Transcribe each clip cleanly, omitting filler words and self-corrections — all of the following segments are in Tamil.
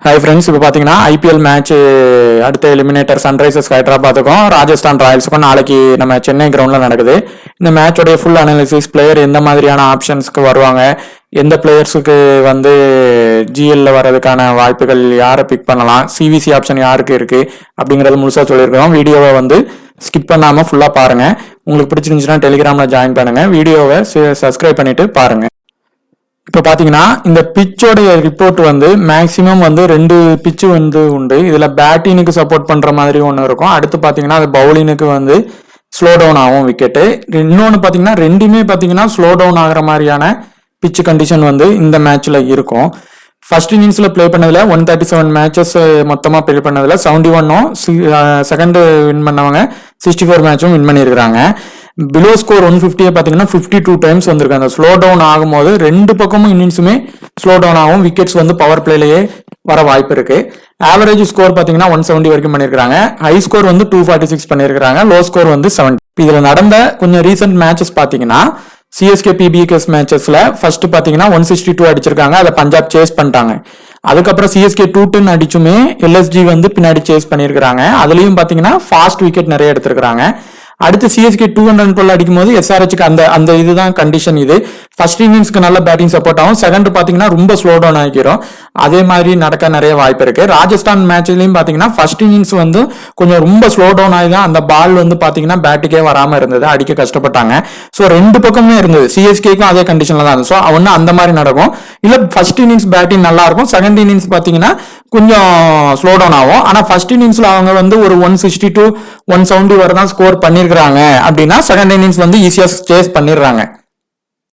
ஹாய் ஃப்ரெண்ட்ஸ், இப்போ பார்த்தீங்கன்னா ஐபிஎல் மேட்ச் அடுத்த எலிமினேட்டர் சன்ரைசர்ஸ் ஹைதராபாத்துக்கும் ராஜஸ்தான் ராயல்ஸுக்கும் நாளைக்கு நம்ம சென்னை கிரவுண்டில் நடக்குது. இந்த மேட்சோடைய ஃபுல் அனாலிசிஸ், பிளேயர் எந்த மாதிரியான ஆப்ஷன்ஸ்க்கு வருவாங்க, எந்த பிளேயர்ஸுக்கு வந்து ஜிஎல்ல வர்றதுக்கான வாய்ப்புகள், யாரை பிக் பண்ணலாம், சிவிசி ஆப்ஷன் யாருக்கு இருக்குது அப்படிங்கிறது முழுசாக சொல்லியிருக்கிறோம். வீடியோவை வந்து ஸ்கிப் பண்ணாமல் ஃபுல்லாக பாருங்கள். உங்களுக்கு பிடிச்சிருந்துச்சுன்னா டெலிகிராமில் ஜாயின் பண்ணுங்கள், வீடியோவை சப்ஸ்கிரைப் பண்ணிவிட்டு பாருங்கள். இப்போ பார்த்தீங்கன்னா இந்த பிச்சோடைய ரிப்போர்ட் வந்து மேக்ஸிமம் வந்து 2 பிச்சு வந்து உண்டு. இதில் பேட்டினுக்கு சப்போர்ட் பண்ணுற மாதிரி ஒன்று இருக்கும். அடுத்து பார்த்தீங்கன்னா அது பவுலினுக்கு வந்து ஸ்லோ டவுன் ஆகும் விக்கெட்டு. இன்னொன்று பார்த்தீங்கன்னா ரெண்டுமே பார்த்தீங்கன்னா ஸ்லோ டவுன் ஆகிற மாதிரியான பிச்சு கண்டிஷன் வந்து இந்த மேட்ச்சில் இருக்கும். ஃபர்ஸ்ட் இன்னிங்ஸில் ப்ளே பண்ணதில் 137 மேட்சஸ் மொத்தமாக ப்ளே பண்ணதில் 71ம், செகண்டு வின் பண்ணவங்க 64 மேட்சும் வின் பண்ணியிருக்கிறாங்க. பிலோ ஸ்கோர் 150 பார்த்தீங்கன்னா 52 டைம்ஸ் வந்திருக்கு. அந்த ஸ்லோ டவுன் ஆகும்போது ரெண்டு பக்கமும் இன்னிங்ஸுமே ஸ்லோ டவுன் ஆகும். விக்கெட்ஸ் வந்து பவர் பிளேலேயே வர வாய்ப்பு இருக்கு. ஆவரேஜ் ஸ்கோர் பார்த்தீங்கன்னா 170 வரைக்கும் பண்ணியிருக்காங்க. ஹை ஸ்கோர் வந்து 246 பண்ணியிருக்காங்க. லோ ஸ்கோர் வந்து 70. இதில் நடந்த கொஞ்சம் ரீசெண்ட் மேட்சஸ் பார்த்தீங்கன்னா சிஎஸ்கே பிபிகேஎஸ் மேட்சஸ்ல ஃபர்ஸ்ட் பார்த்தீங்கன்னா 162 அடிச்சிருக்காங்க. அதை பஞ்சாப் சேஸ் பண்ணிட்டாங்க. அதுக்கப்புறம் சிஎஸ்கே 210 அடிச்சுமே எல்எஸ்ஜி வந்து பின்னாடி சேஸ் பண்ணியிருக்காங்க. அதுலயும் பார்த்தீங்கன்னா ஃபாஸ்ட் விக்கெட் நிறைய எடுத்திருக்காங்க. அடுத்து சிஎஸ்கே 200 அடிக்கும் போது எஸ்ஆர்ஹெச்சுக்கு அந்த இதுதான் கண்டிஷன். இது ஃபர்ஸ்ட் இன்னிங்ஸ்க்கு நல்ல பேட்டிங் சப்போர்ட் ஆகும். செகண்ட் பாத்தீங்கன்னா ரொம்ப ஸ்லோ டவுன் ஆகிக்கிறோம். அதே மாதிரி நடக்க நிறைய வாய்ப்பு இருக்கு. ராஜஸ்தான் மேட்ச்லயும் பாத்தீங்கன்னா ஃபர்ஸ்ட் இன்னிங்ஸ் வந்து கொஞ்சம் ரொம்ப ஸ்லோ டவுன் ஆகிதான் அந்த பால் வந்து பாத்தீங்கன்னா பேட்டுக்கே வராம இருந்தது, அடிக்க கஷ்டப்பட்டாங்க. ஸோ ரெண்டு பக்கமே இருந்தது. சிஎஸ்கேக்கும் அதே கண்டிஷன்ல தான் இருந்தது. ஸோ ஒன்னு அந்த மாதிரி நடக்கும். இல்ல ஃபர்ஸ்ட் இன்னிங்ஸ் பேட்டிங் நல்லா இருக்கும், செகண்ட் இன்னிங்ஸ் பாத்தீங்கன்னா கொஞ்சம் ஸ்லோ டவுன் ஆகும். ஆனா ஃபர்ஸ்ட் இன்னிங்ஸ்ல அவங்க வந்து ஒரு 160 170 வரை தான் ஸ்கோர் பண்ணிருக்காங்க அப்படின்னா செகண்ட் இன்னிங்ஸ் வந்து ஈஸியா சேஸ் பண்ணிடுறாங்க.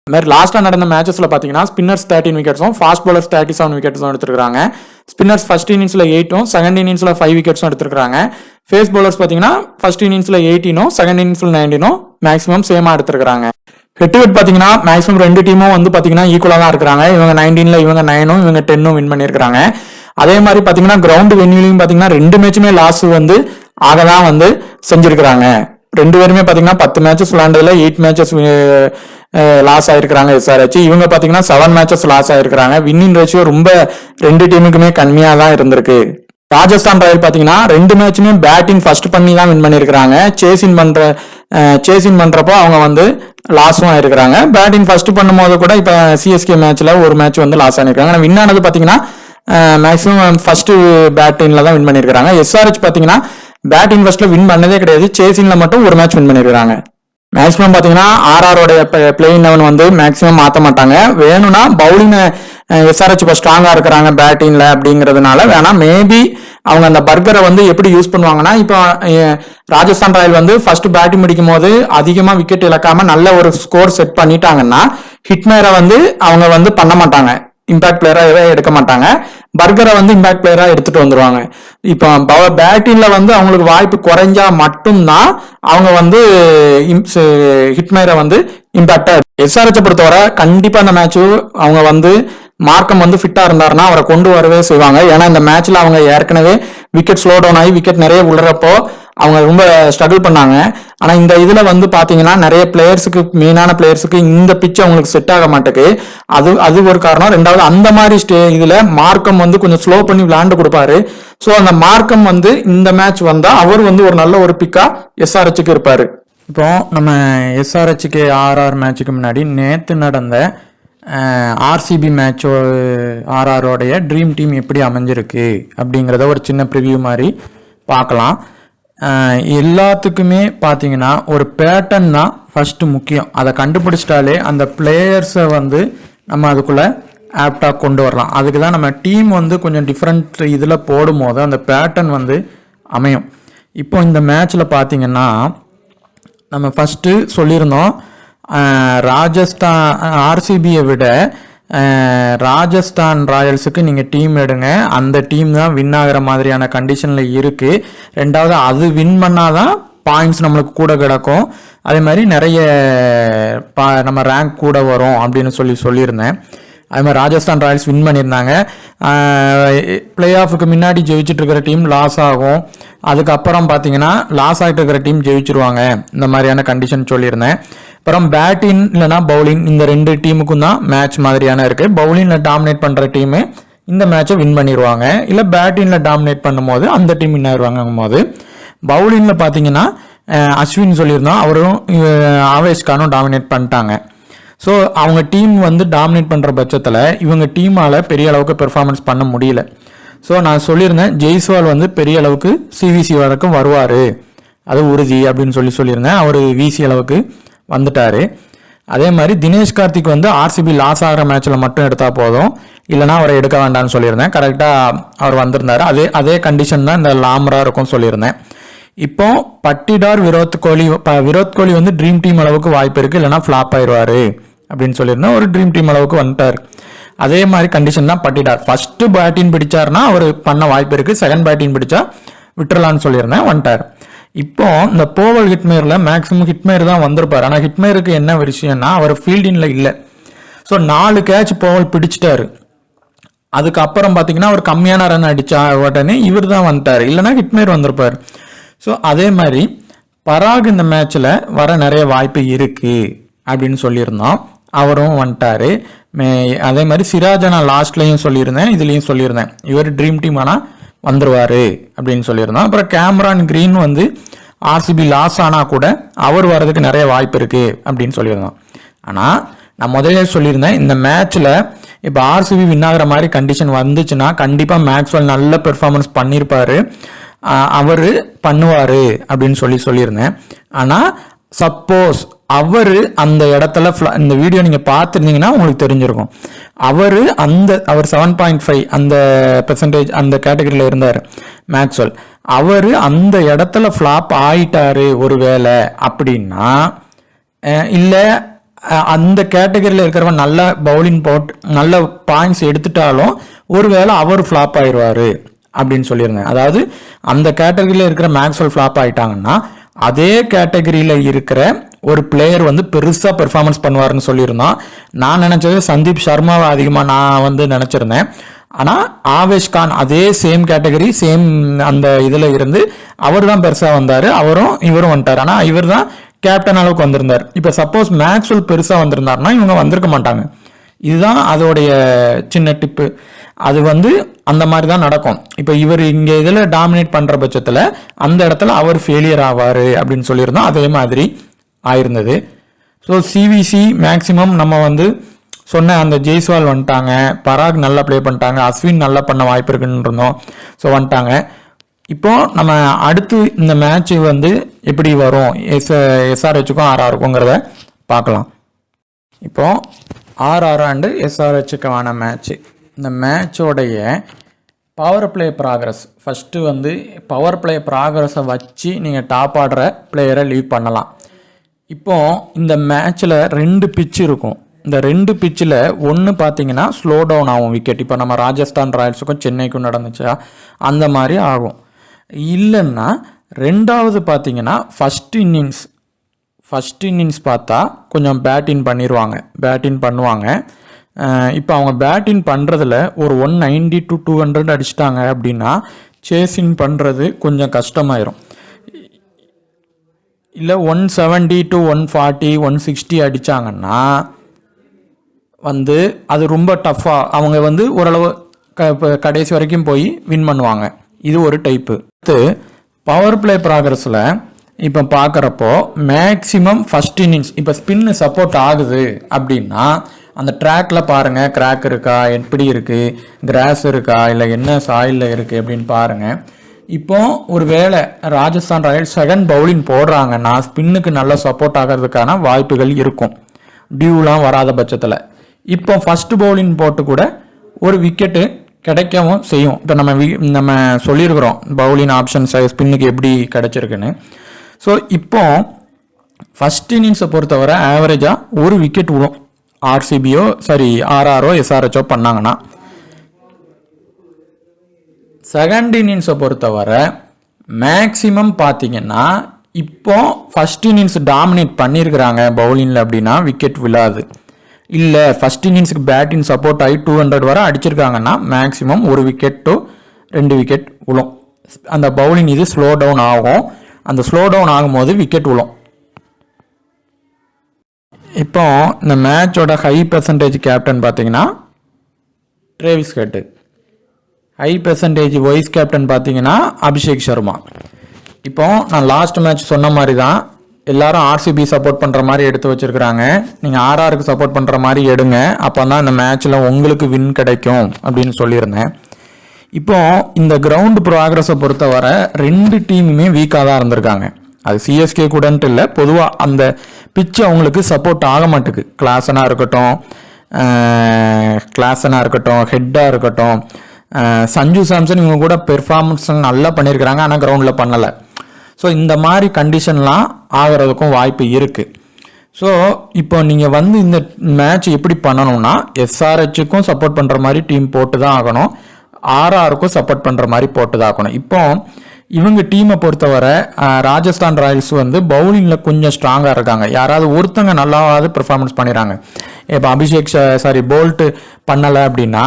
மாதிரி லாஸ்டா நடந்த மேட்சஸ்ல பாத்தீங்கன்னா ஸ்பின்னர்ஸ் 13 விக்கெட்ஸும் ஃபாஸ்ட் பவுலர்ஸ் 37 விக்கெட்ஸும் எடுத்திருக்காங்க. ஸ்பின்னர்ஸ் ஃபர்ஸ்ட் இன்னிங்ஸ்ல 8ம் செகண்ட் இன்னிங்ஸ்ல 5 விக்கெட்ஸும் எடுத்திருக்காங்க. ஃபேஸ் பவுலர்ஸ் பாத்தீங்கன்னா ஃபர்ஸ்ட் இன்னிங்ஸ்ல 18ம் செகண்ட் இன்னிங்ஸ்ல 19ம் மேக்ஸிமம் சேமா எடுத்திருக்காங்க. ஹெட் டு ஹெட் பாத்தீங்கன்னா மேக்ஸிமம் ரெண்டு டீமும் வந்து பாத்தீங்கன்னா ஈக்குவலா தான் இருக்கிறாங்க. இவங்க 19ல இவங்க 9ம் இவங்க 10ம் வின் பண்ணியிருக்காங்க. அதே மாதிரி பாத்தீங்கன்னா கிரவுண்ட் வென்யூலையும் பாத்தீங்கன்னா ரெண்டு மேட்சுமே லாஸ் வந்து ஆகதான் வந்து செஞ்சிருக்கிறாங்க. ரெண்டு பேருமே பாத்தீங்கன்னா 10 மேட்சஸ் விளையாண்டதுல 8 மேட்சஸ் லாஸ் ஆயிருக்காங்க எஸ்ஆர்ஹெச். இவங்க பாத்தீங்கன்னா 7 மேட்சஸ் லாஸ் ஆயிருக்காங்க. வின்னிங் ரேஷியோ ரொம்ப ரெண்டு டீமுக்குமே கம்மியா தான் இருந்திருக்கு. ராஜஸ்தான் ராயல் பாத்தீங்கன்னா ரெண்டு மேட்சுமே பேட்டிங் ஃபர்ஸ்ட் பண்ணி தான் வின் பண்ணிருக்காங்க. சேசின் பண்றப்போ அவங்க வந்து லாஸும் ஆயிருக்காங்க. பேட்டிங் ஃபர்ஸ்ட் பண்ணும்போது கூட இப்ப சிஎஸ்கே மேட்ச்ல ஒரு மேட்ச் வந்து லாஸ் ஆயிருக்காங்க. ஆனா வின் ஆனது பாத்தீங்கன்னா மேக்ஸிமம் ஃபர்ஸ்ட் பேட்டிங்ல தான் வின் பண்ணிருக்காங்க. எஸ்ஆர்ஹெச் பாத்தீங்கன்னா பேட்டிங் ஃபர்ஸ்ட்ல வின் பண்ணதே கிடையாது. சேசிங்ல மட்டும் ஒரு மேட்ச் வின் பண்ணிருக்காங்க. மேக்ஸிமம் பாத்தீங்கன்னா ஆர்ஆரோட பிளேயிங் 11 வந்து மேக்ஸிமம் மாத்த மாட்டாங்க. வேணும்னா பவுலிங் எஸ்ஆர்ஹெச் இப்போ ஸ்ட்ராங்கா இருக்கிறாங்க பேட்டிங்ல அப்படிங்கிறதுனால வேணா மேபி அவங்க அந்த பர்கரை வந்து எப்படி யூஸ் பண்ணுவாங்கன்னா, இப்போ ராஜஸ்தான் ராயல் வந்து ஃபர்ஸ்ட் பேட்டிங் முடிக்கும் போது அதிகமா விக்கெட் இழக்காம நல்ல ஒரு ஸ்கோர் செட் பண்ணிட்டாங்கன்னா ஹிட்மேரை வந்து அவங்க வந்து பண்ண மாட்டாங்க, இம்பாக்ட் பிளேயரா எடுக்க மாட்டாங்க. பர்கரை வந்து இம்பாக்ட் பிளேயரா எடுத்துட்டு வந்துருவாங்க. இப்போ பேட்டிங்ல வந்து அவங்களுக்கு வாய்ப்பு குறைஞ்சா மட்டும்தான் அவங்க வந்து ஹிட்மேரை வந்து இம்பாக்டா. எஸ்ஆர்ஹெச் பொறுத்தவரை கண்டிப்பா இந்த மேட்ச் அவங்க வந்து மார்க்கம் வந்து ஃபிட்டா இருந்தாருன்னா அவரை கொண்டு வரவே செய்வாங்க. ஏன்னா இந்த மேட்ச்ல அவங்க ஏற்கனவே விக்கெட் ஸ்லோ டவுன் ஆகி விக்கெட் நிறைய விழுறப்போ அவங்க ரொம்ப ஸ்ட்ரகிள் பண்ணாங்க. ஆனா இந்த இதுல வந்து பாத்தீங்கன்னா நிறைய பிளேயர்ஸுக்கு, மெயினான பிளேயர்ஸுக்கு இந்த பிச் அவங்களுக்கு செட் ஆக மாட்டேக்கு. அது ஒரு காரணம். ரெண்டாவது அந்த மாதிரி இதுல மார்க்கம் வந்து கொஞ்சம் ஸ்லோ பண்ணி விளையாண்டு கொடுப்பாரு. ஸோ அந்த மார்க்கம் வந்து இந்த மேட்ச் வந்தா அவர் வந்து ஒரு நல்ல ஒரு பிக்கா எஸ்ஆர்ஹெச்சுக்கு இருப்பாரு. இப்போ நம்ம எஸ்ஆர்ஹெச்சுக்கு ஆர்ஆர் மேட்சுக்கு முன்னாடி நேற்று நடந்த ஆர்சிபி மேட்சோ ஆர்ஆரோடைய ட்ரீம் டீம் எப்படி அமைஞ்சிருக்கு அப்படிங்கிறத ஒரு சின்ன ப்ரிவியூ மாதிரி பார்க்கலாம். எல்லாத்துக்குமே பார்த்தீங்கன்னா ஒரு பேட்டர்ன் தான் ஃபர்ஸ்ட் முக்கியம். அதை கண்டுபிடிச்சிட்டாலே அந்த பிளேயர்ஸை வந்து நம்ம அதுக்குள்ள ஆப்டாக கொண்டு வரலாம். அதுக்கு தான் நம்ம டீம் வந்து கொஞ்சம் டிஃப்ரெண்ட் இதில் போடும் போது அந்த பேட்டர்ன் வந்து அமையும். இப்போ இந்த மேட்ச்சில் பார்த்தீங்கன்னா நம்ம ஃபஸ்ட்டு சொல்லியிருந்தோம், ராஜஸ்தான் ஆர்சிபியை விட ராஜஸ்தான் ராயல்ஸுக்கு நீங்கள் டீம் எடுங்க, அந்த டீம் தான் வின் ஆகிற மாதிரியான கண்டிஷனில் இருக்குது. ரெண்டாவது அது வின் பண்ணாதான் பாயிண்ட்ஸ் நம்மளுக்கு கூட கிடக்கும். அதே மாதிரி நிறைய நம்ம ரேங்க் கூட வரும் அப்படின்னு சொல்லியிருந்தேன். அது மாதிரி ராஜஸ்தான் ராயல்ஸ் வின் பண்ணியிருந்தாங்க. பிளே ஆஃபுக்கு முன்னாடி ஜெயிச்சுட்டு இருக்கிற டீம் லாஸ் ஆகும். அதுக்கப்புறம் பார்த்தீங்கன்னா லாஸ் ஆகிட்டு இருக்கிற டீம் ஜெயிச்சிருவாங்க, இந்த மாதிரியான கண்டிஷன் சொல்லியிருந்தேன். அப்புறம் பேட்டிங் இல்லைனா பவுலிங், இந்த ரெண்டு டீமுக்கும் தான் மேட்ச் மாதிரியான இருக்கு. பவுலிங்ல டாமினேட் பண்ற டீமு இந்த மேட்சை வின் பண்ணிடுவாங்க. இல்லை பேட்டிங்கில் டாமினேட் பண்ணும்போது அந்த டீம் வின் ஆயிடுவாங்கும் போது, பவுலிங்கில் பார்த்தீங்கன்னா அஸ்வின் சொல்லியிருந்தோம், அவரும் ஆவேஷ் கானும் டாமினேட் பண்ணிட்டாங்க. ஸோ அவங்க டீம் வந்து டாமினேட் பண்ணுற பட்சத்தில் இவங்க டீமால் பெரிய அளவுக்கு பெர்ஃபார்மன்ஸ் பண்ண முடியல. ஸோ நான் சொல்லியிருந்தேன் ஜெய்ஸ்வால் வந்து பெரிய அளவுக்கு சிவிசி வரைக்கும் வருவார், அது உறுதி அப்படின்னு சொல்லியிருந்தேன். அவர் விசி அளவுக்கு வந்துட்டார். அதே மாதிரி தினேஷ் கார்த்திக் வந்து ஆர்சிபி லாஸ் ஆகிற மேட்ச்சில் மட்டும் எடுத்தால் போதும், இல்லைனா அவரை எடுக்க வேண்டாம்னு சொல்லியிருந்தேன். கரெக்டாக அவர் வந்திருந்தார். அதே கண்டிஷன் தான் இந்த லாம்ரா இருக்கும் சொல்லியிருந்தேன். இப்போ பட்டிடார் விராட் கோலி வந்து ட்ரீம் டீம் அளவுக்கு வாய்ப்பு இருக்குது, இல்லைனா ஃப்ளாப் ஆயிடுவார் அப்படின்னு சொல்லியிருந்தேன். ஒரு ட்ரீம் டீம் அளவுக்கு வந்துட்டார். அதே மாதிரி கண்டிஷன் தான் பட்டிடார். ஃபர்ஸ்ட் பேட்டிங் பிடிச்சாருன்னா அவர் பண்ண வாய்ப்பு இருக்குது, செகண்ட் பேட்டிங் பிடிச்சா விட்டுறலான்னு சொல்லியிருந்தேன், வந்துட்டார். இப்போ இந்த போவல் ஹிட்மேரில் மேக்ஸிமம் ஹிட்மேர் தான் வந்திருப்பார். ஆனால் ஹிட்மேருக்கு என்ன விஷயம்னா அவர் ஃபீல்டிங்கில் இல்லை. ஸோ 4 கேட்ச் போவல் பிடிச்சிட்டாரு. அதுக்கப்புறம் பார்த்தீங்கன்னா அவர் கம்மியான ரன் அடித்தா உடனே இவர் தான் வந்துட்டார், இல்லைனா ஹிட்மேர் வந்திருப்பார். ஸோ அதே மாதிரி பராக் இந்த மேட்ச்சில் வர நிறைய வாய்ப்பு இருக்குது அப்படின்னு சொல்லியிருந்தோம், அவரும் வந்துட்டார். அதே மாதிரி சிராஜை நான் லாஸ்ட்லையும் சொல்லியிருந்தேன், இதுலேயும் சொல்லியிருந்தேன், இவர் ட்ரீம் டீம் ஆனால் வந்துருவார் அப்படின்னு சொல்லியிருந்தோம். அப்புறம் கேமரான் கிரீன் வந்து ஆர்சிபி லாஸ் ஆனால் கூட அவர் வர்றதுக்கு நிறைய வாய்ப்பு இருக்குது அப்படின்னு சொல்லியிருந்தோம். ஆனால் நான் முதல்ல சொல்லியிருந்தேன், இந்த மேட்ச்சில் இப்போ ஆர்சிபி வின் ஆகிற மாதிரி கண்டிஷன் வந்துச்சுன்னா கண்டிப்பாக மேக்ஸ்வெல் நல்ல பெர்ஃபார்மன்ஸ் பண்ணியிருப்பார், அவர் பண்ணுவார் அப்படின்னு சொல்லியிருந்தேன். ஆனால் சப்போஸ் அவர் அந்த இடத்துல இந்த வீடியோ நீங்கள் பார்த்துருந்தீங்கன்னா உங்களுக்கு தெரிஞ்சிருக்கும், அவர் 7.5 அந்த பெர்சன்டேஜ் அந்த கேட்டகரியில் இருந்தார் மேக்ஸ்வெல். அவர் அந்த இடத்துல ஃப்ளாப் ஆயிட்டாரு ஒரு வேளை அப்படின்னா, இல்லை அந்த கேட்டகரியில் இருக்கிறவன் நல்ல பவுலிங் போட்டு நல்ல பாயிண்ட்ஸ் எடுத்துட்டாலும் ஒருவேளை அவர் ஃப்ளாப் ஆயிடுவார் அப்படின்னு சொல்லியிருந்தேன். அதாவது அந்த கேட்டகரியில் இருக்கிற மேக்ஸ்வெல் ஃப்ளாப் ஆயிட்டாங்கன்னா அதே கேட்டகரியில் இருக்கிற ஒரு பிளேயர் வந்து பெருசாக பெர்ஃபார்மன்ஸ் பண்ணுவார்னு சொல்லியிருந்தோம். நான் நினச்சது சந்தீப் சர்மாவை அதிகமாக நான் வந்து நினச்சிருந்தேன். ஆனால் ஆவேஷ் கான் அதே சேம் கேட்டகரி சேம் அந்த இதில் இருந்து அவர் தான் பெருசாக வந்தார், இவரும் வந்துட்டார். ஆனால் இவர் தான் கேப்டன் அளவுக்கு வந்திருந்தார். இப்போ சப்போஸ் மேக்ஸ்வெல் பெருசாக வந்திருந்தாருன்னா இவங்க வந்திருக்க மாட்டாங்க. இதுதான் அதோடைய சின்ன டிப்பு. அது வந்து அந்த மாதிரி தான் நடக்கும். இப்போ இவர் இங்கே இதில் டாமினேட் பண்ணுற பட்சத்தில் அந்த இடத்துல அவர் ஃபெயிலியர் ஆவார் அப்படின்னு சொல்லியிருந்தோம். அதே மாதிரி ஆயிருந்தது. ஸோ சிவிசி மேக்சிமம் நம்ம வந்து சொன்ன அந்த ஜெய்ஸ்வால் வந்துட்டாங்க, பராக் நல்லா ப்ளே பண்ணிட்டாங்க, அஸ்வின் நல்லா பண்ண வாய்ப்பு இருக்குன்னு இருந்தோம். ஸோ வந்துட்டாங்க. இப்போ நம்ம அடுத்து இந்த மேட்ச் வந்து எப்படி வரும் எஸ்ஆர்ஹெச்சுக்கும் ஆர்ஆருக்குங்கிறத பார்க்கலாம். இப்போ ஆர்ஆர் அண்டு எஸ்ஆர்ஹெச்சுக்கான மேட்ச்சு, இந்த மேட்சோடைய பவர் பிளே ப்ராக்ரஸ் ஃபஸ்ட்டு வந்து பவர் பிளே ப்ராக்ரஸை வச்சு நீங்கள் டாப் ஆடுற பிளேயரை லீவ் பண்ணலாம். இப்போ இந்த மேட்ச்சில் 2 பிட்ச் இருக்கும். இந்த 2 பிட்சில் ஒன்று பார்த்தீங்கன்னா ஸ்லோ டவுன் ஆகும் விக்கெட். இப்போ நம்ம ராஜஸ்தான் ராயல்ஸுக்கும் சென்னைக்கும் நடந்துச்சா அந்த மாதிரி ஆகும். இல்லைன்னா ரெண்டாவது பார்த்தீங்கன்னா ஃபஸ்ட் இன்னிங்ஸ் பார்த்தா கொஞ்சம் பேட்டிங் பண்ணுவாங்க. இப்போ அவங்க பேட்டிங் பண்ணுறதுல ஒரு 190 to 200 அடிச்சிட்டாங்க அப்படின்னா சேசிங் பண்ணுறது கொஞ்சம் கஷ்டமாயிரும். இல்லை 170 to 140 160 அடித்தாங்கன்னா வந்து அது ரொம்ப டஃப்பாக அவங்க வந்து ஓரளவு கடைசி வரைக்கும் போய் வின் பண்ணுவாங்க. இது ஒரு டைப்பு. அடுத்து பவர் பிளே ப்ராக்ரஸில் இப்போ பார்க்குறப்போ மேக்ஸிமம் ஃபஸ்ட் இன்னிங்ஸ் இப்போ ஸ்பின்னு சப்போர்ட் ஆகுது அப்படின்னா அந்த ட்ராக்ல பாருங்கள், கிராக் இருக்கா, எப்படி இருக்குது, கிராஸ் இருக்கா, இல்லை என்ன சாயிலில் இருக்குது அப்படின்னு பாருங்கள். இப்போ ஒரு வேளை ராஜஸ்தான் ராயல்ஸ் செகண்ட் பவுலிங் போடுறாங்கன்னா ஸ்பின்னுக்கு நல்லா சப்போர்ட் ஆகிறதுக்கான வாய்ப்புகள் இருக்கும் டியூலாம் வராத பட்சத்தில். இப்போ ஃபர்ஸ்ட் பவுலிங் போட்டு கூட ஒரு விக்கெட்டு கிடைக்கவும் செய்யும். இப்போ நம்ம சொல்லியிருக்கிறோம் பவுலிங் ஆப்ஷன்ஸ் ஸ்பின்னுக்கு எப்படி கிடைச்சிருக்குன்னு. ஸோ இப்போ ஃபர்ஸ்ட் இன்னிங்ஸை பொறுத்தவரை ஆவரேஜாக ஒரு விக்கெட் விடும் ஆர்ஆரோ எஸ்ஆர்ஹெச்சோ பண்ணாங்கன்னா. செகண்ட் இன்னிங்ஸை பொறுத்தவரை மேக்ஸிமம் பார்த்தீங்கன்னா இப்போ ஃபர்ஸ்ட் இன்னிங்ஸ் டாமினேட் பண்ணியிருக்கிறாங்க பவுலிங்கில் அப்படின்னா விக்கெட் விழாது. இல்லை ஃபர்ஸ்ட் இன்னிங்ஸுக்கு பேட்டிங் சப்போர்ட் ஆகி 200 வரை அடிச்சிருக்காங்கன்னா மேக்ஸிமம் 1 விக்கெட் to 2 விக்கெட் விழும். அந்த பவுலிங் இது ஸ்லோ டவுன் ஆகும். அந்த ஸ்லோ டவுன் ஆகும்போது விக்கெட் விழும். இப்போ இந்த மேட்சோட ஹை பெர்சன்டேஜ் கேப்டன் பார்த்தீங்கன்னா Travis head. High percentage vice captain பார்த்தீங்கன்னா அபிஷேக் சர்மா. இப்போ நான் லாஸ்ட் மேட்ச் சொன்ன மாதிரி தான் எல்லாரும் ஆர்சிபி சப்போர்ட் பண்ணுற மாதிரி எடுத்து வச்சிருக்கிறாங்க. நீங்கள் ஆர்ஆருக்கு சப்போர்ட் பண்ணுற மாதிரி எடுங்க, அப்போ தான் இந்த மேட்ச்சில் உங்களுக்கு வின் கிடைக்கும் அப்படின்னு சொல்லியிருந்தேன். இப்போ இந்த கிரவுண்டு ப்ராக்ரஸை பொறுத்தவரை 2 டீமுமே வீக்காக தான் இருந்திருக்காங்க. அது சிஎஸ்கே கூடன்ட்டு இல்லை, பொதுவாக அந்த பிச்சு அவங்களுக்கு சப்போர்ட் ஆக மாட்டேங்குது. கிளாஸனாக இருக்கட்டும், ஹெட்டாக இருக்கட்டும், சஞ்சு சாம்சன் இவங்க கூட பெர்ஃபார்மன்ஸ் நல்லா பண்ணியிருக்கிறாங்க, ஆனால் கிரவுண்டில் பண்ணலை. ஸோ இந்த மாதிரி கண்டிஷன்லாம் ஆகிறதுக்கும் வாய்ப்பு இருக்குது. ஸோ இப்போ நீங்கள் வந்து இந்த மேட்ச் எப்படி பண்ணணும்னா எஸ்ஆர்ஹெச்சுக்கும் சப்போர்ட் பண்ணுற மாதிரி டீம் போட்டு தான் ஆகணும், ஆர்ஆருக்கும் சப்போர்ட் பண்ணுற மாதிரி போட்டு தான் ஆகணும். இப்போ இவங்க டீமை பொறுத்தவரை ராஜஸ்தான் ராயல்ஸ் வந்து பவுலிங்கில் கொஞ்சம் ஸ்ட்ராங்காக இருக்காங்க. யாராவது ஒருத்தங்க நல்லாவது பெர்ஃபார்மன்ஸ் பண்ணிடுறாங்க. இப்போ அபிஷேக் போல்ட்டு பண்ணலை அப்படின்னா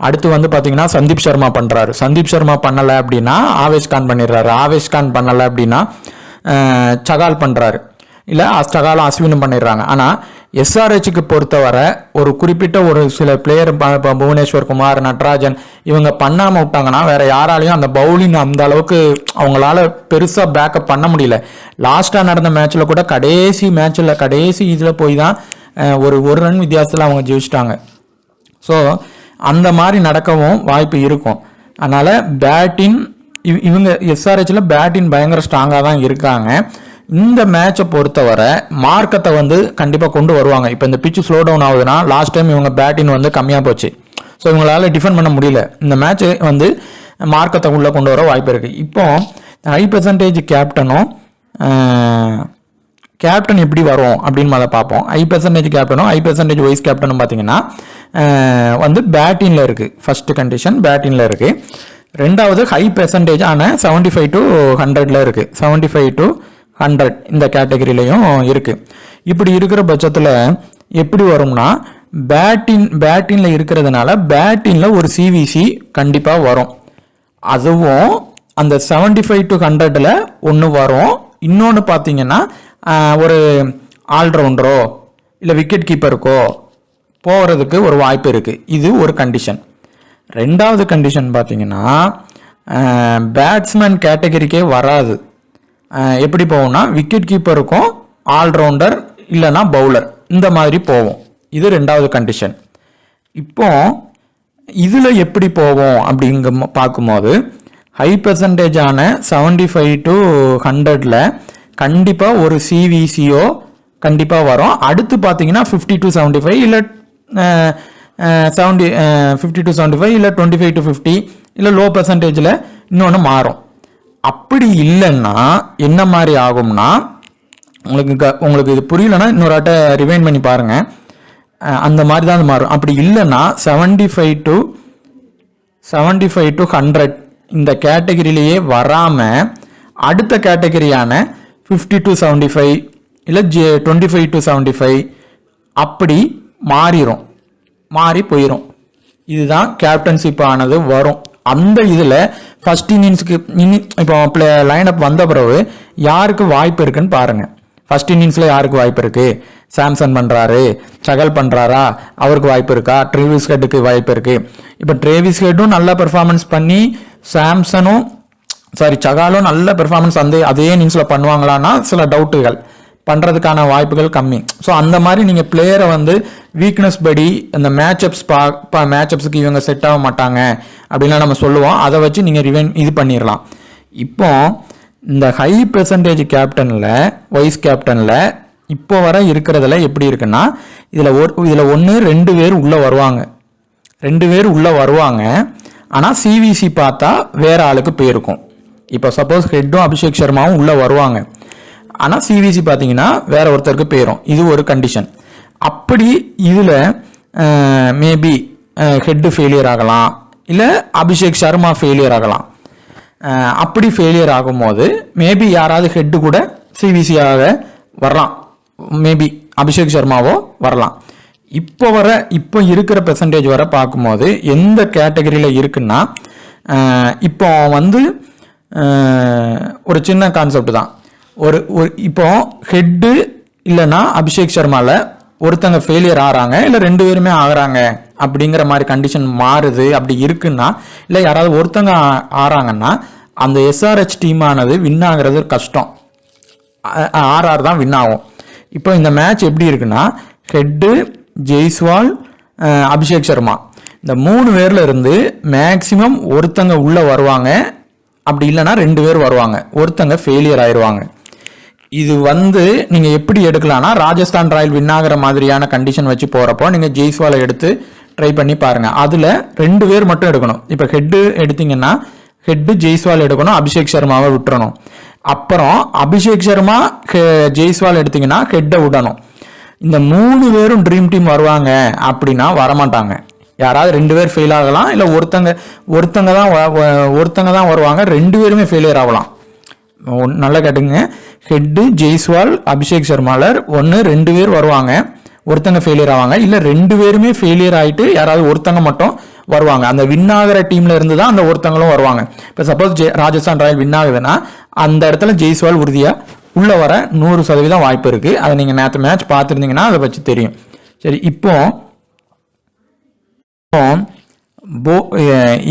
அடுத்து வந்து பார்த்தீங்கன்னா சந்தீப் சர்மா பண்ணுறாரு. சந்தீப் சர்மா பண்ணலை அப்படின்னா ஆவேஷ் கான் பண்ணிடுறாரு. ஆவேஷ் கான் பண்ணலை அப்படின்னா சகால் பண்ணுறாரு, இல்லை சகாலும் அஸ்வினும் பண்ணிடுறாங்க. ஆனால் எஸ்ஆர்ஹெச்சுக்கு பொறுத்தவரை ஒரு குறிப்பிட்ட ஒரு சில பிளேயர் புவனேஸ்வர் குமார், நட்ராஜன் இவங்க பண்ணாமல் விட்டாங்கன்னா வேற யாராலையும் அந்த பவுலிங் அந்த அளவுக்கு அவங்களால பெருசாக பேக்கப் பண்ண முடியல. லாஸ்ட்டாக நடந்த மேட்ச்சில் கூட கடைசி இதில் போய் தான் ஒரு ரன் வித்தியாசத்தில் அவங்க ஜெயிச்சிட்டாங்க. ஸோ அந்த மாதிரி நடக்கவும் வாய்ப்பு இருக்கும். அதனால் பேட்டிங் இவங்க எஸ்ஆர்ஹெச்சில் பேட்டிங் பயங்கர ஸ்ட்ராங்காக தான் இருக்காங்க. இந்த மேட்சை பொறுத்தவரை மார்க்கத்தை வந்து கண்டிப்பாக கொண்டு வருவாங்க. இப்போ இந்த பிச்சு ஸ்லோ டவுன் ஆகுதுன்னா லாஸ்ட் டைம் இவங்க பேட்டிங் வந்து கம்மியாக போச்சு. ஸோ இவங்களால டிஃபெண்ட் பண்ண முடியல. இந்த மேட்ச் வந்து மார்க்கத்தை உள்ளே கொண்டு வர வாய்ப்பு இருக்குது. இப்போ ஹை பெர்சன்டேஜ் கேப்டன் எப்படி வரும் அப்படின்னு அதை பார்ப்போம். ஹை பெர்சன்டேஜ் கேப்டனும் ஹை பெர்சன்டேஜ் வைஸ் கேப்டனும் பார்த்தீங்கன்னா வந்து பேட்டிங்கில் இருக்குது. ஃபர்ஸ்ட் கண்டிஷன் பேட்டிங்கில் இருக்குது. ரெண்டாவது ஹை பெர்சன்டேஜ் ஆனால் 75 to 100 இருக்குது. 75 to 100 இந்த கேட்டகரியிலையும் இருக்குது. இப்படி இருக்கிற பட்சத்தில் எப்படி வரும்னா பேட்டிங்கில் இருக்கிறதுனால பேட்டிங்கில் ஒரு சிவிசி கண்டிப்பாக வரும். அதுவும் அந்த 75 to 100 ஒன்று வரும். இன்னொன்று பார்த்தீங்கன்னா ஒரு ஆல்ரவுண்டரோ இல்லை விக்கெட் கீப்பருக்கோ போகிறதுக்கு ஒரு வாய்ப்பு இருக்குது. இது ஒரு கண்டிஷன். ரெண்டாவது கண்டிஷன் பார்த்தீங்கன்னா பேட்ஸ்மேன் கேட்டகரிக்கே வராது. எப்படி போகும்னா விக்கெட் கீப்பருக்கும் ஆல்ரவுண்டர் இல்லைன்னா பவுலர் இந்த மாதிரி போவோம். இது ரெண்டாவது கண்டிஷன். இப்போ இதில் எப்படி போவோம் அப்படிங்க பார்க்கும்போது ஹை பெர்சன்டேஜான 75 to 100 கண்டிப்பாக ஒரு சிவிசியோ கண்டிப்பாக வரும். அடுத்து பார்த்தீங்கன்னா 50 to 75 இல்லை 50 to 75 இல்லை 25 to 50 இல்லை லோ பெர்சன்டேஜில் இன்னொன்று மாறும். அப்படி இல்லைன்னா என்ன மாதிரி ஆகும்னா உங்களுக்கு இது புரியலன்னா இன்னொரு ரிவைண்ட் பண்ணி பாருங்க. அந்த மாதிரி தான் மாறும். அப்படி இல்லைன்னா 75 to 100 இந்த கேட்டகரியிலேயே வராமல் அடுத்த கேட்டகரியான 50 to 75 இல்லை 25 to 75 அப்படி மாறி போயிடும். இதுதான் கேப்டன்ஷிப் ஆனது வரும். அந்த இதில் ஃபர்ஸ்ட் இன்னிங்ஸுக்கு இப்போ லைனப் வந்த பிறகு யாருக்கு வாய்ப்பு இருக்குன்னு பாருங்கள். ஃபர்ஸ்ட் இன்னிங்ஸில் யாருக்கு வாய்ப்பு இருக்குது? சாம்சன் பண்ணுறாரு, சகல் பண்ணுறாரா, அவருக்கு வாய்ப்பு இருக்கா? ட்ரேவிஸ் ஹெட்டுக்கு வாய்ப்பு இருக்குது. இப்போ ட்ரேவிஸ் ஹெட்டும் நல்ல பெர்ஃபார்மன்ஸ் பண்ணி சகாலும் நல்ல பெர்ஃபார்மன்ஸ் அதே இன்னிங்ஸில் பண்ணுவாங்களான்னா சில டவுட்டுகள் பண்ணுறதுக்கான வாய்ப்புகள் கம்மி. ஸோ அந்த மாதிரி நீங்கள் பிளேயரை வந்து வீக்னஸ் படி அந்த மேட்சப்ஸுக்கு இவங்க செட் ஆக மாட்டாங்க அப்படின்லாம் நம்ம சொல்லுவோம். அதை வச்சு நீங்கள் இது பண்ணிடலாம். இப்போ இந்த ஹை பெர்சன்டேஜ் கேப்டனில் வைஸ் கேப்டனில் இப்போ வர இருக்கிறதுல எப்படி இருக்குன்னா இதில் 1-2 பேர் உள்ளே வருவாங்க. ஆனால் சிவிசி பார்த்தா வேற ஆளுக்கு போயிருக்கும். இப்போ சப்போஸ் ஹெட்டும் அபிஷேக் சர்மாவும் உள்ளே வருவாங்க, ஆனால் சிவிசி பார்த்தீங்கன்னா வேற ஒருத்தருக்கு போயிடும். இது ஒரு கண்டிஷன். அப்படி இதில் மேபி ஹெட்டு ஃபெயிலியர் ஆகலாம், இல்லை அபிஷேக் சர்மா ஃபெயிலியர் ஆகலாம். அப்படி ஃபெயிலியர் ஆகும்போது மேபி யாராவது ஹெட்டு கூட சிவிசியாக வரலாம், மேபி அபிஷேக் சர்மாவோ வரலாம். இப்போ இருக்கிற பெர்சன்டேஜ் வர பார்க்கும்போது எந்த கேட்டகரியில் இருக்குன்னா இப்போ வந்து ஒரு சின்ன கான்செப்ட் தான். இப்போ ஹெட்டு இல்லைன்னா அபிஷேக் சர்மாவில் ஒருத்தங்க ஃபெயிலியர் ஆகிறாங்க, இல்லை 2 பேருமே ஆகிறாங்க அப்படிங்கிற மாதிரி கண்டிஷன் மாறுது, அப்படி இருக்குன்னா இல்லை யாராவது ஒருத்தங்க ஆறாங்கன்னா அந்த எஸ்ஆர்ஹெச் டீமானது வின் ஆகிறது கஷ்டம். ஆர்ஆர் தான் வின் ஆகும். இப்போ இந்த மேட்ச் எப்படி இருக்குன்னா ஹெட்டு, ஜெய்ஸ்வால், அபிஷேக் சர்மா இந்த 3 பேர்ல இருந்து மேக்சிமம் ஒருத்தங்க உள்ள வருவாங்க, அப்படி இல்லைன்னா 2 பேர் வருவாங்க, ஒருத்தங்க ஃபெயிலியர் ஆயிடுவாங்க. இது நீங்கள் எப்படி எடுக்கலாம்னா ராஜஸ்தான் ராயல் வின் ஆகிற மாதிரியான கண்டிஷன் வச்சு போகிறப்போ நீங்கள் ஜெய்ஸ்வாலை எடுத்து ட்ரை பண்ணி பாருங்கள். அதில் 2 பேர் மட்டும் எடுக்கணும். இப்போ ஹெட்டு எடுத்தீங்கன்னா ஹெட்டு ஜெய்ஸ்வால் எடுக்கணும், அபிஷேக் சர்மாவை விட்டுறணும். அப்புறம் அபிஷேக் சர்மா ஜெய்ஸ்வால் எடுத்தீங்கன்னா ஹெட்டை விடணும். இந்த 3 பேரும் ட்ரீம் டீம் வருவாங்க அப்படின்னா வரமாட்டாங்க. யாராவது 2 பேர் ஃபெயில் ஆகலாம், இல்லை ஒருத்தங்க தான் வருவாங்க, 2 பேருமே ஃபெயிலியர் ஆகலாம். நல்லா கேட்டுங்க, ஹெட்டு, ஜெய்ஸ்வால், அபிஷேக் சர்மாலர் 2 பேர் வருவாங்க, ஒருத்தங்க ஃபெயிலியர் ஆவாங்க, இல்லை 2 பேருமே ஃபெயிலியர் ஆகிட்டு யாராவது ஒருத்தங்க மட்டும் வருவாங்க. அந்த வின் ஆகிற டீம்ல இருந்து தான் அந்த ஒருத்தங்களும் வருவாங்க. இப்போ சப்போஸ் ராஜஸ்தான் ராயல் வின் ஆகுதுன்னா அந்த இடத்துல ஜெய்ஸ்வால் உறுதியாக உள்ள வர 100% வாய்ப்பு இருக்குது. அதை நீங்கள் நேற்று மேட்ச் பார்த்துருந்தீங்கன்னா அதை வச்சு தெரியும். சரி, இப்போ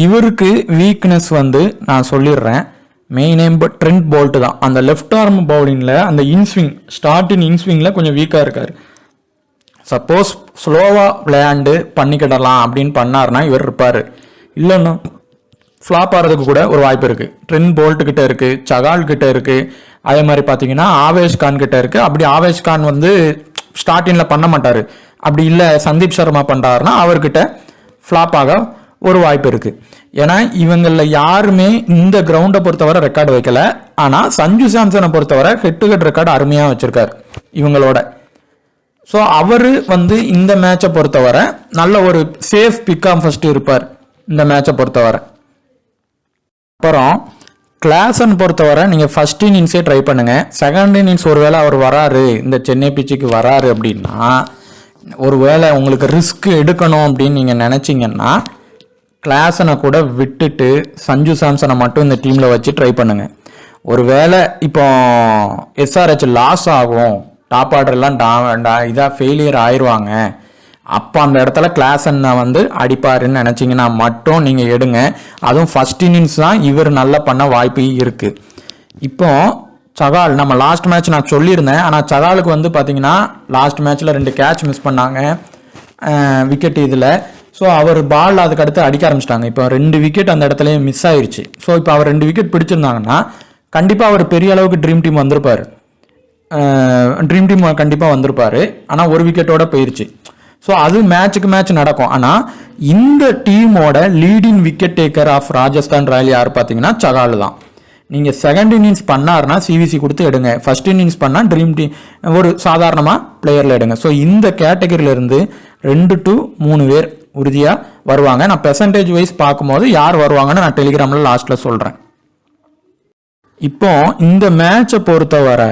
இவருக்கு வீக்னஸ் நான் சொல்லிடுறேன். மெயின் நேம் ட்ரெண்ட் போல்ட் தான். அந்த லெஃப்ட் ஆர்ம் பவுலிங்கில் அந்த இன்ஸ்விங்கில் கொஞ்சம் வீக்காக இருக்கார். சப்போஸ் ஸ்லோவாக விளையாண்டு பண்ணிக்கிடலாம் அப்படின்னு பண்ணார்னா இவர் இருப்பார். இல்லைன்னா ஃப்ளாப் ஆகிறதுக்கு கூட ஒரு வாய்ப்பு இருக்குது. ட்ரெண்ட் போல்ட் கிட்ட இருக்குது, சகால் கிட்ட இருக்குது, அதே மாதிரி பார்த்தீங்கன்னா ஆவேஷ் கான் கிட்ட இருக்குது. அப்படி ஆவேஷ் கான் ஸ்டார்டிங்கில் பண்ண மாட்டார், அப்படி இல்லை சந்தீப் சர்மா பண்ணுறாருன்னா அவர்கிட்ட ஃப்ளாப் ஆக ஒரு வாய்ப்பு இருக்குது. ஏன்னா இவங்களில் யாருமே இந்த கிரவுண்டை பொறுத்தவரை ரெக்கார்டு வைக்கல. ஆனால் சஞ்சு சாம்சனை பொறுத்தவரை ஹெட் டு ஹெட் ரெக்கார்டு அருமையாக வச்சிருக்காரு இவங்களோட. ஸோ அவர் இந்த மேட்சை பொறுத்தவரை நல்ல ஒரு சேஃப் பிக்காக ஃபர்ஸ்ட் இருப்பார் இந்த மேட்சை பொறுத்தவரை. அப்புறம் கிளாஸன் பொறுத்தவரை நீங்கள் ஃபர்ஸ்ட் இன்னிங்ஸே ட்ரை பண்ணுங்க. செகண்ட் இன்னிங்ஸ் ஒருவேளை அவர் வராரு, இந்த சென்னை பிச்சுக்கு வராரு அப்படின்னா, ஒருவேளை உங்களுக்கு ரிஸ்க் எடுக்கணும் அப்படின்னு நீங்கள் நினச்சிங்கன்னா கிளாஸனை கூட விட்டுட்டு சஞ்சு சாம்சனை மட்டும் இந்த டீமில் வச்சு ட்ரை பண்ணுங்க. ஒருவேளை இப்போ எஸ்ஆர்ஹெச் லாஸ் ஆகும், டாப் ஆர்டர்லாம் இதாக ஃபெயிலியர் ஆயிடுவாங்க, அப்போ அந்த இடத்துல கிளாஸனை அடிப்பாருன்னு நினச்சிங்கன்னா மட்டும் நீங்கள் எடுங்க. அதுவும் ஃபர்ஸ்ட் இன்னிங்ஸ் தான் இவர் நல்லா பண்ண வாய்ப்பு இருக்குது. இப்போ சகால் நம்ம லாஸ்ட் மேட்ச் நான் சொல்லியிருந்தேன். ஆனால் சகாலுக்கு பார்த்தீங்கன்னா லாஸ்ட் மேட்ச்சில் 2 கேட்ச் மிஸ் பண்ணாங்க விக்கெட் இதில். ஸோ அவர் பால் அதுக்கு அடுத்து அடிக்க ஆரம்பிச்சிட்டாங்க. இப்போ 2 விக்கெட் அந்த இடத்துல மிஸ் ஆயிடுச்சு. ஸோ இப்போ அவர் 2 விக்கெட் பிடிச்சிருந்தாங்கன்னா கண்டிப்பாக அவர் பெரிய அளவுக்கு ட்ரீம் டீம் வந்திருப்பார். கண்டிப்பாக வந்திருப்பார். ஆனால் 1 விக்கெட்டோட போயிடுச்சு. ஸோ அது மேட்சுக்கு மேட்ச் நடக்கும். ஆனால் இந்த டீமோட leading wicket taker of Rajasthan royal யார் பார்த்தீங்கன்னா சகால் தான். நீங்கள் செகண்ட் இன்னிங்ஸ் பண்ணார்னா சிவிசி கொடுத்து எடுங்க, ஃபர்ஸ்ட் இன்னிங்ஸ் பண்ணால் ட்ரீம் டீம் ஒரு சாதாரணமாக பிளேயரில் எடுங்க. ஸோ இந்த கேட்டகரியிலேருந்து 2 to 3 பேர் உறுதியாக வருவாங்க. நான் பெர்சன்டேஜ் வைஸ் பார்க்கும்போது யார் வருவாங்கன்னு நான் டெலிகிராமில் லாஸ்ட்டில் சொல்கிறேன். இப்போ இந்த மேட்சை பொறுத்தவரை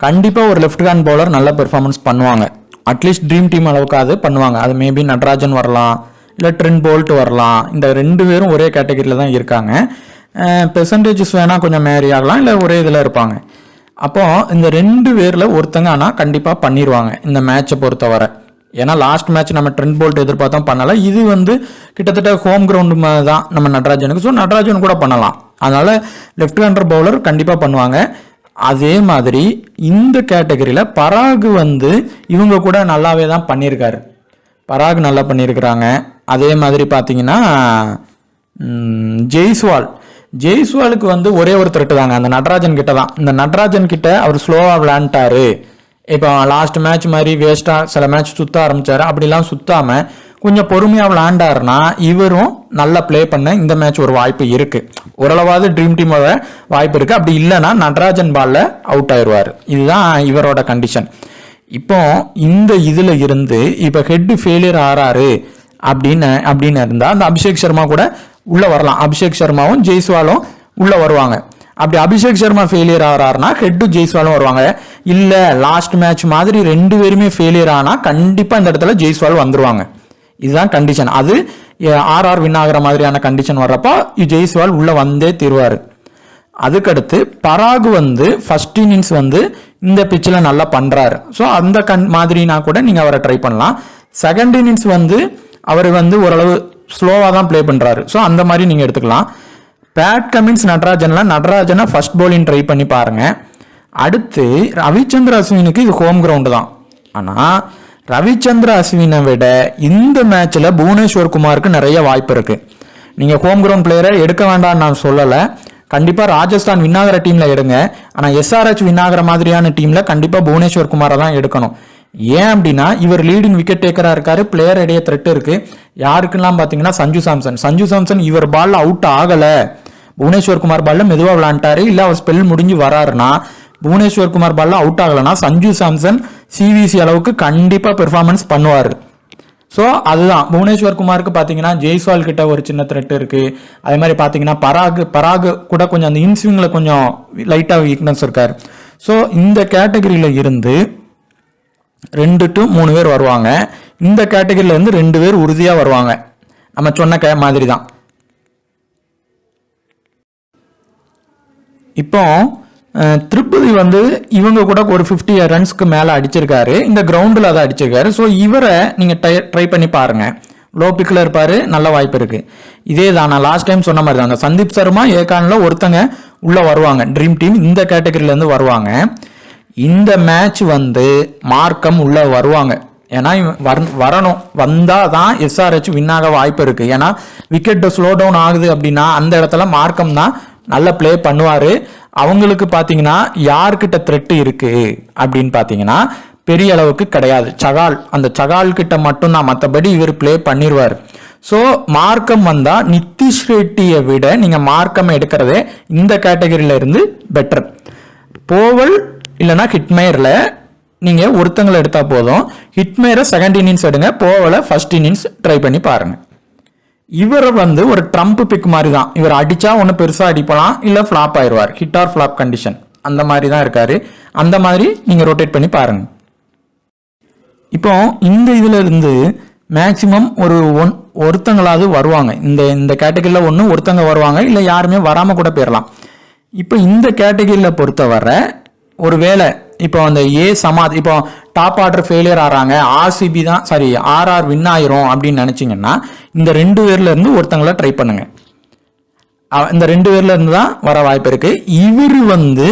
கண்டிப்பாக ஒரு லெஃப்ட் ஹேண்ட் பவுலர் நல்ல பெர்ஃபார்மன்ஸ் பண்ணுவாங்க. அட்லீஸ்ட் ட்ரீம் டீம் அளவுக்காவது பண்ணுவாங்க. அது மேபி நட்ராஜன் வரலாம், இல்லை ட்ரெண்ட் போல்ட் வரலாம். இந்த 2 பேரும் ஒரே கேட்டகரியில் தான் இருக்காங்க. பெர்சன்டேஜஸ் வேணால் கொஞ்சம் மேரி ஆகலாம், இல்லை ஒரே இதில் இருப்பாங்க. அப்போ இந்த 2 பேரில் ஒருத்தங்க ஆனால் கண்டிப்பாக பண்ணிடுவாங்க இந்த மேட்சை பொறுத்தவரை. ஏன்னா லாஸ்ட் மேட்ச் நம்ம ட்ரெண்ட் போல்ட் எதிர்பார்த்தோம் பண்ணலை. இது கிட்டத்தட்ட ஹோம் கிரவுண்டு தான் நம்ம நட்ராஜனுக்கு. ஸோ நட்ராஜன் கூட பண்ணலாம். அதனால லெஃப்ட் ஹேண்டர் பவுலர் கண்டிப்பாக பண்ணுவாங்க. அதே மாதிரி இந்த கேட்டகரியில் பராக் இவங்க கூட நல்லாவே தான் பண்ணியிருக்காரு. பராக் நல்லா பண்ணியிருக்கிறாங்க. அதே மாதிரி பார்த்தீங்கன்னா ஜெய்ஸ்வாலுக்கு ஒரே ஒரு த்ரெட்டு தாங்க, அந்த நட்ராஜன் கிட்ட தான். இந்த நட்ராஜன் கிட்ட அவர் ஸ்லோவாக விளையாண்டாரு. இப்போ லாஸ்ட் மேட்ச் மாதிரி வேஸ்ட்டாக சில மேட்ச் சுற்ற ஆரம்பித்தார். அப்படிலாம் சுற்றாமல் கொஞ்சம் பொறுமையாக விளையாண்டாருன்னா இவரும் நல்லா ப்ளே பண்ண இந்த மேட்ச் ஒரு வாய்ப்பு இருக்குது. ஓரளவாவது ட்ரீம் டீமோட வாய்ப்பு இருக்குது. அப்படி இல்லைன்னா நட்ராஜன் பாலில் அவுட் ஆயிடுவார். இதுதான் இவரோட கண்டிஷன். இப்போ இந்த இதில் இருந்து இப்போ ஹெட்டு ஃபெயிலியர் ஆறாரு அப்படின்னு இருந்தால் அந்த அபிஷேக் சர்மா கூட உள்ளே வரலாம். அபிஷேக் சர்மாவும் ஜெய்ஸ்வாலும் உள்ளே வருவாங்க. அப்படி அபிஷேக் சர்மா ஃபெயிலியர் ஆகிறாருன்னா ஹெட்டு ஜெய்ஸ்வாலும் வருவாங்க. இல்லை லாஸ்ட் மேட்ச் மாதிரி 2 பேருமே ஃபெயிலியர் ஆனால் கண்டிப்பாக இந்த இடத்துல ஜெய்ஸ்வால் வந்துருவாங்க. இதுதான் கண்டிஷன். அது ஆர்ஆர் வின் ஆகிற மாதிரியான கண்டிஷன் வர்றப்போ ஜெய்ஸ்வால் உள்ளே வந்தே தீர்வார். அதுக்கடுத்து பராக் ஃபர்ஸ்ட் இன்னிங்ஸ் இந்த பிச்சில் நல்லா பண்ணுறாரு. ஸோ அந்த மாதிரினா கூட நீங்கள் அவரை ட்ரை பண்ணலாம். செகண்ட் இன்னிங்ஸ் அவர் வந்து ஓரளவு ஸ்லோவாக தான் ப்ளே பண்ணுறாரு. ஸோ அந்த மாதிரி நீங்கள் எடுத்துக்கலாம். பேட் கமின்ஸ் நடராஜனை ஃபர்ஸ்ட் பவுலிங் ட்ரை பண்ணி பாருங்கள். அடுத்து ரவிச்சந்திர அஸ்வினுக்கு இது ஹோம் கிரவுண்டு தான். ஆனால் ரவிச்சந்திர அஸ்வினை விட இந்த மேட்ச்சில் புவனேஸ்வர் குமாருக்கு நிறைய வாய்ப்பு இருக்குது. நீங்கள் ஹோம் கிரவுண்ட் பிளேயரை எடுக்க வேண்டாம்னு நான் சொல்லலை. கண்டிப்பாக ராஜஸ்தான் வின் ஆகிற டீமில் எடுங்க. ஆனால் எஸ்ஆர்ஹெச் வின் ஆகிற மாதிரியான டீமில் கண்டிப்பாக புவனேஸ்வர் குமாரை தான் எடுக்கணும். ஏன் அப்படின்னா இவர் லீடிங் விக்கெட் டேக்கராக இருக்காரு. பிளேயர் இடையே த்ரெட் இருக்குது. யாருக்குலாம் பார்த்தீங்கன்னா சஞ்சு சாம்சன் இவர் பால்ல அவுட் ஆகலை, புவனேஸ்வர் குமார் பால்ல மெதுவாக விளாண்டாரு, இல்லை அவர் ஸ்பெல் முடிஞ்சு வராருன்னா புவனேஸ்வர் குமார் பால்ல அவுட் ஆகலைன்னா சஞ்சு சாம்சன் சிவிசி அளவுக்கு கண்டிப்பாக பெர்ஃபார்மன்ஸ் பண்ணுவார். ஸோ அதுதான் புவனேஸ்வர் குமாருக்கு பார்த்தீங்கன்னா ஜெய்ஸ்வால் கிட்ட ஒரு சின்ன த்ரெட் இருக்குது. அதே மாதிரி பார்த்தீங்கன்னா பராக் கூட கொஞ்சம் அந்த இன்ஸ்விங்கில் கொஞ்சம் லைட்டாக வீக்னஸ் இருக்கார். ஸோ இந்த கேட்டகரியில் இருந்து 2 to 3 பேர் வருவாங்க. இந்த கேட்டகரியில இருந்து 2 பேர் உறுதியாக வருவாங்க. நம்ம சொன்ன மாதிரி தான். இப்போ திருப்பதி வந்து இவங்க கூட ஒரு 50 ரன்ஸ்க்கு மேலே அடிச்சிருக்காரு. இந்த கிரவுண்டில் அதை அடிச்சிருக்காரு. ஸோ இவரை நீங்கள் ட்ரை பண்ணி பாருங்க. லோ பிக்கில் இருப்பார், நல்ல வாய்ப்பு இருக்கு. இதே தான் நான் லாஸ்ட் டைம் சொன்ன மாதிரி தான். சந்தீப் சர்மா ஏகானில் ஒருத்தங்க உள்ள வருவாங்க. ட்ரீம் டீம் இந்த கேட்டகரியிலேருந்து வருவாங்க. இந்த மேட்ச் வந்து மார்க்கம் உள்ள வருவாங்க. ஏன்னா வரணும், வந்தால் தான் எஸ்ஆர்ஹெச் வின்னாக வாய்ப்பு இருக்கு. ஏன்னா விக்கெட் ஸ்லோ டவுன் ஆகுது அப்படின்னா அந்த இடத்துல மார்க்கம் தான் நல்ல பிளே பண்ணுவார். அவங்களுக்கு பார்த்தீங்கன்னா யார்கிட்ட த்ரெட் இருக்கு அப்படின்னு பார்த்தீங்கன்னா பெரிய அளவுக்கு கிடையாது. அந்த சகால் கிட்ட மட்டும்தான், மற்றபடி இவர் பிளே பண்ணிடுவார். ஸோ மார்க்கம் வந்தால் நிதிஷ் ரெட்டியை விட நீங்கள் மார்க்கம் எடுக்கிறதே இந்த கேட்டகரியில இருந்து பெட்டர். போவல் இல்லைனா ஹிட்மேயரில் நீங்கள் ஒருத்தங்களை எடுத்தால் போதும். ஹிட்மேரை செகண்ட் இன்னிங்ஸ் எடுங்க, போவலை ஃபர்ஸ்ட் இன்னிங்ஸ் ட்ரை பண்ணி பாருங்கள். இவர் வந்து ஒரு ட்ரம்ப் பிக் மாதிரி தான். இவர் அடித்தா ஒன்று பெருசாக அடிப்பலாம், இல்லை ஃப்ளாப் ஆயிடுவார். ஹிட் ஆர் ஃப்ளாப் கண்டிஷன் அந்த மாதிரி தான் இருக்காரு. அந்த மாதிரி நீங்கள் ரொட்டேட் பண்ணி பாருங்கள். இப்போ இந்த இதில் இருந்து மேக்சிமம் ஒருத்தங்களாவது வருவாங்க. இந்த கேட்டகரியில் ஒருத்தங்க வருவாங்க, இல்லை யாருமே வராமல் கூட போயிடலாம். இப்போ இந்த கேட்டகரியில் பொறுத்தவரை ஒரு வேளை இப்போ அந்த சமாத் இப்போ டாப் ஆர்டர் ஃபெயிலியர் ஆகிறாங்க, ஆர்ஆர் வின் ஆயிரும் அப்படின்னு நினச்சிங்கன்னா இந்த 2 பேர்ல இருந்து ஒருத்தங்களை ட்ரை பண்ணுங்க. இந்த 2 பேர்ல இருந்து தான் வர வாய்ப்பு இருக்கு. இவர் வந்து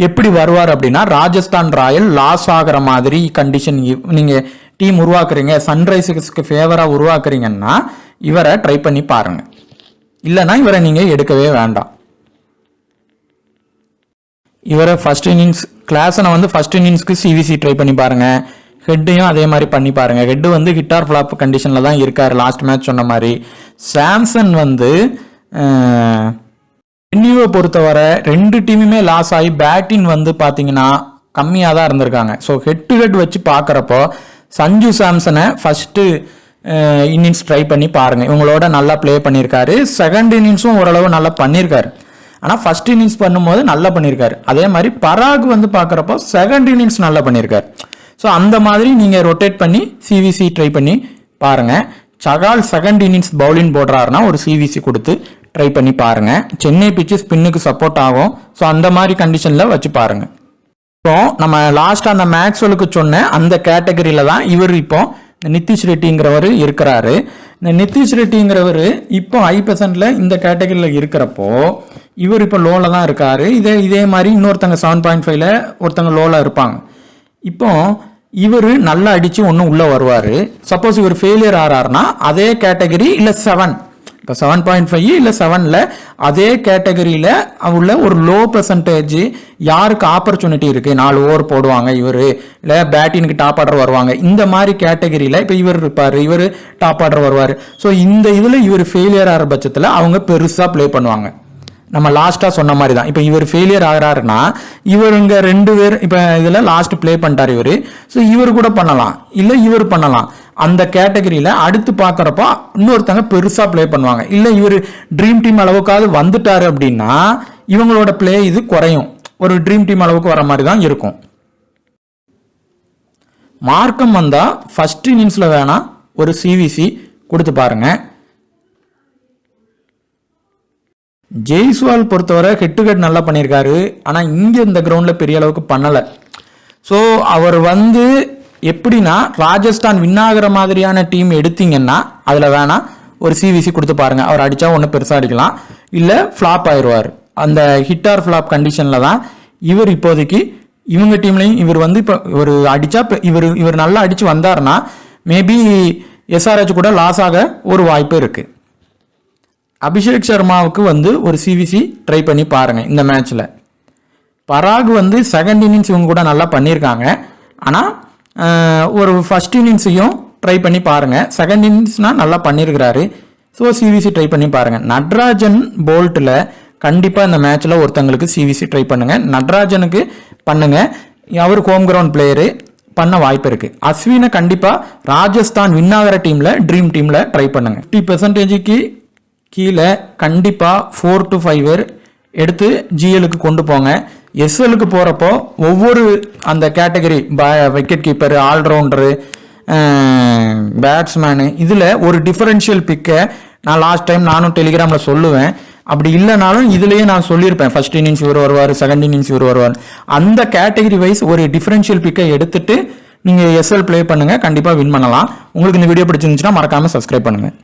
எப்படி வருவார் அப்படின்னா ராஜஸ்தான் ராயல் லாஸ் ஆகிற மாதிரி கண்டிஷன் நீங்க டீம் உருவாக்குறீங்க, சன்ரைசர்ஸ்க்கு ஃபேவரா உருவாக்குறீங்கன்னா இவரை ட்ரை பண்ணி பாருங்க. இல்லைன்னா இவரை நீங்க எடுக்கவே வேண்டாம். இவரை ஃபர்ஸ்ட் இன்னிங்ஸ் கிளாஸனை வந்து ஃபர்ஸ்ட் இன்னிங்ஸ்க்கு சிவிசி ட்ரை பண்ணி பாருங்க. ஹெட்டையும் அதே மாதிரி பண்ணி பாருங்க. ஹெட் வந்து ஹிட் ஆர் ஃபிளாப் கண்டிஷன்ல தான் இருக்காரு. லாஸ்ட் மேட்ச் சொன்ன மாதிரி சாம்சன் வந்து இன்னிவை பொறுத்தவரை 2 டீமுமே லாஸ் ஆகி பேட்டிங் வந்து பார்த்தீங்கன்னா கம்மியாக தான் இருந்திருக்காங்க. ஸோ ஹெட் டு ஹெட் வச்சு பார்க்குறப்போ சஞ்சு சாம்சனை ஃபர்ஸ்ட்டு இன்னிங்ஸ் ட்ரை பண்ணி பாருங்க. இவங்களோட நல்லா ப்ளே பண்ணியிருக்காரு. செகண்ட் இன்னிங்ஸும் ஓரளவு நல்லா பண்ணியிருக்காரு. ஆனால் ஃபர்ஸ்ட் இன்னிங்ஸ் பண்ணும்போது நல்லா பண்ணியிருக்காரு. அதே மாதிரி பராக் வந்து பார்க்குறப்போ செகண்ட் இன்னிங்ஸ் நல்லா பண்ணியிருக்காரு. ஸோ அந்த மாதிரி நீங்கள் ரொட்டேட் பண்ணி சிவிசி ட்ரை பண்ணி பாருங்கள். சகால் செகண்ட் இன்னிங்ஸ் பவுலிங் போடுறாருன்னா ஒரு சிவிசி கொடுத்து ட்ரை பண்ணி பாருங்கள். சென்னை பிச்சு ஸ்பின்னுக்கு சப்போர்ட் ஆகும். ஸோ அந்த மாதிரி கண்டிஷனில் வச்சு பாருங்கள். இப்போ நம்ம லாஸ்ட் அந்த மேக்ஸ்வெலுக்கு சொன்ன அந்த கேட்டகரியில் தான் இவர் இப்போ நிதிஷ் ரெட்டிங்கிறவர் இருக்கிறாரு. இந்த நிதிஷ் ரெட்டிங்கிறவர் இப்போ 5% இந்த கேட்டகரியில் இருக்கிறப்போ இவர் இப்போ லோவில் தான் இருக்காரு. இதே மாதிரி இன்னொருத்தங்க 7.5ல ஒருத்தங்க லோவில் இருப்பாங்க. இப்போ இவர் நல்லா அடித்து ஒன்று உள்ளே வருவார். சப்போஸ் இவர் ஃபெயிலியர் ஆறாருன்னா அதே கேட்டகரி இல்லை 7 இப்போ 7.5 இல்லை 7ல் அதே கேட்டகரியில் உள்ள ஒரு லோ பெர்சன்டேஜ் யாருக்கு ஆப்பர்ச்சுனிட்டி இருக்குது, 4 ஓவர் போடுவாங்க இவர், இல்லை பேட்டிங்க்கு டாப் ஆர்டர் வருவாங்க, இந்த மாதிரி கேட்டகரியில் இப்போ இவர் இருப்பார், இவர் டாப் ஆர்டர் வருவார். ஸோ இந்த இதில் இவர் ஃபெயிலியர் ஆகிற பட்சத்தில் அவங்க பெருசாக ப்ளே பண்ணுவாங்க. நம்ம லாஸ்ட்டாக சொன்ன மாதிரி தான். இப்போ இவர் ஃபெயிலியர் ஆகிறாருன்னா இவர் இங்கே 2 பேர் இப்போ இதில் லாஸ்ட் ப்ளே பண்ணிட்டார் இவர். ஸோ இவர் கூட பண்ணலாம், இல்லை இவர் பண்ணலாம். அந்த கேட்டகரியில் அடுத்து பார்க்குறப்போ இன்னொருத்தங்க பெருசாக ப்ளே பண்ணுவாங்க. இல்லை இவர் ட்ரீம் டீம் அளவுக்காவது வந்துட்டாரு அப்படின்னா இவங்களோட ப்ளே இது குறையும். ஒரு ட்ரீம் டீம் அளவுக்கு வர மாதிரி தான் இருக்கும். மார்க்கம் வந்தால் ஃபர்ஸ்ட் இன்னிங்ஸில் வேணா ஒரு சிவிசி கொடுத்து பாருங்க. ஜெய்ஸ்வால் பொறுத்தவரை ஹெட் டு ஹெட் நல்லா பண்ணியிருக்காரு. ஆனால் இங்கே இந்த கிரவுண்டில் பெரிய அளவுக்கு பண்ணலை. ஸோ அவர் வந்து எப்படின்னா ராஜஸ்தான் வின் ஆகிற மாதிரியான டீம் எடுத்தீங்கன்னா அதில் வேணா ஒரு சிவிசி கொடுத்து பாருங்க. அவர் அடித்தா ஒன்று பெருசாக அடிக்கலாம், இல்லை ஃப்ளாப் ஆயிடுவார். அந்த ஹிட் ஆர் ஃப்ளாப் கண்டிஷனில் தான் இவர் இப்போதைக்கு இவங்க டீம்லையும் இவர் வந்து இப்போ ஒரு அடித்தா இவர் நல்லா அடித்து வந்தார்னா மேபி எஸ்ஆர்ஹெச் கூட லாஸ் ஆக ஒரு வாய்ப்பு இருக்குது. அபிஷேக் சர்மாவுக்கு வந்து ஒரு சிவிசி ட்ரை பண்ணி பாருங்கள் இந்த மேட்ச்சில். பராக் வந்து செகண்ட் இன்னிங்ஸ் இவங்க கூட நல்லா பண்ணியிருக்காங்க. ஆனால் ஒரு ஃபர்ஸ்ட் இன்னிங்ஸையும் ட்ரை பண்ணி பாருங்கள். செகண்ட் இன்னிங்ஸ்னால் நல்லா பண்ணியிருக்கிறாரு. ஸோ சிவிசி ட்ரை பண்ணி பாருங்கள். நட்ராஜன் போல்ட்டில் கண்டிப்பாக இந்த மேட்ச்சில் ஒருத்தங்களுக்கு சிவிசி ட்ரை பண்ணுங்கள். நட்ராஜனுக்கு பண்ணுங்கள், அவர் ஹோம் கிரவுண்ட் பிளேயரு, பண்ண வாய்ப்பு இருக்குது. அஸ்வினை கண்டிப்பாக ராஜஸ்தான் வின் ஆகிற டீமில் ட்ரீம் டீமில் ட்ரை பண்ணுங்கள். 50% கீழே கண்டிப்பாக 4 to 5 எடுத்து ஜிஎலுக்கு கொண்டு போங்க. எஸ்எலுக்கு போகிறப்போ ஒவ்வொரு அந்த category wicket keeper, all-rounder, batsman இதில் ஒரு டிஃபரன்ஷியல் பிக்கை நான் லாஸ்ட் டைம் நானும் டெலிகிராமில் சொல்லுவேன். அப்படி இல்லைனாலும் இதுலேயே நான் சொல்லியிருப்பேன், ஃபர்ஸ்ட் இன்னிங்ஸ் இவர் வருவார், செகண்ட் இன்னிங்ஸ் இவர் வருவார். அந்த கேட்டகரி வைஸ் ஒரு டிஃபரன்ஷியல் பிக்கை எடுத்துட்டு நீங்கள் எஸ்எல் ப்ளே பண்ணுங்கள், கண்டிப்பாக வின் பண்ணலாம். உங்களுக்கு இந்த வீடியோ பிடிச்சிருந்துச்சுன்னா மறக்காமல் சப்ஸ்கிரைப் பண்ணுங்கள்.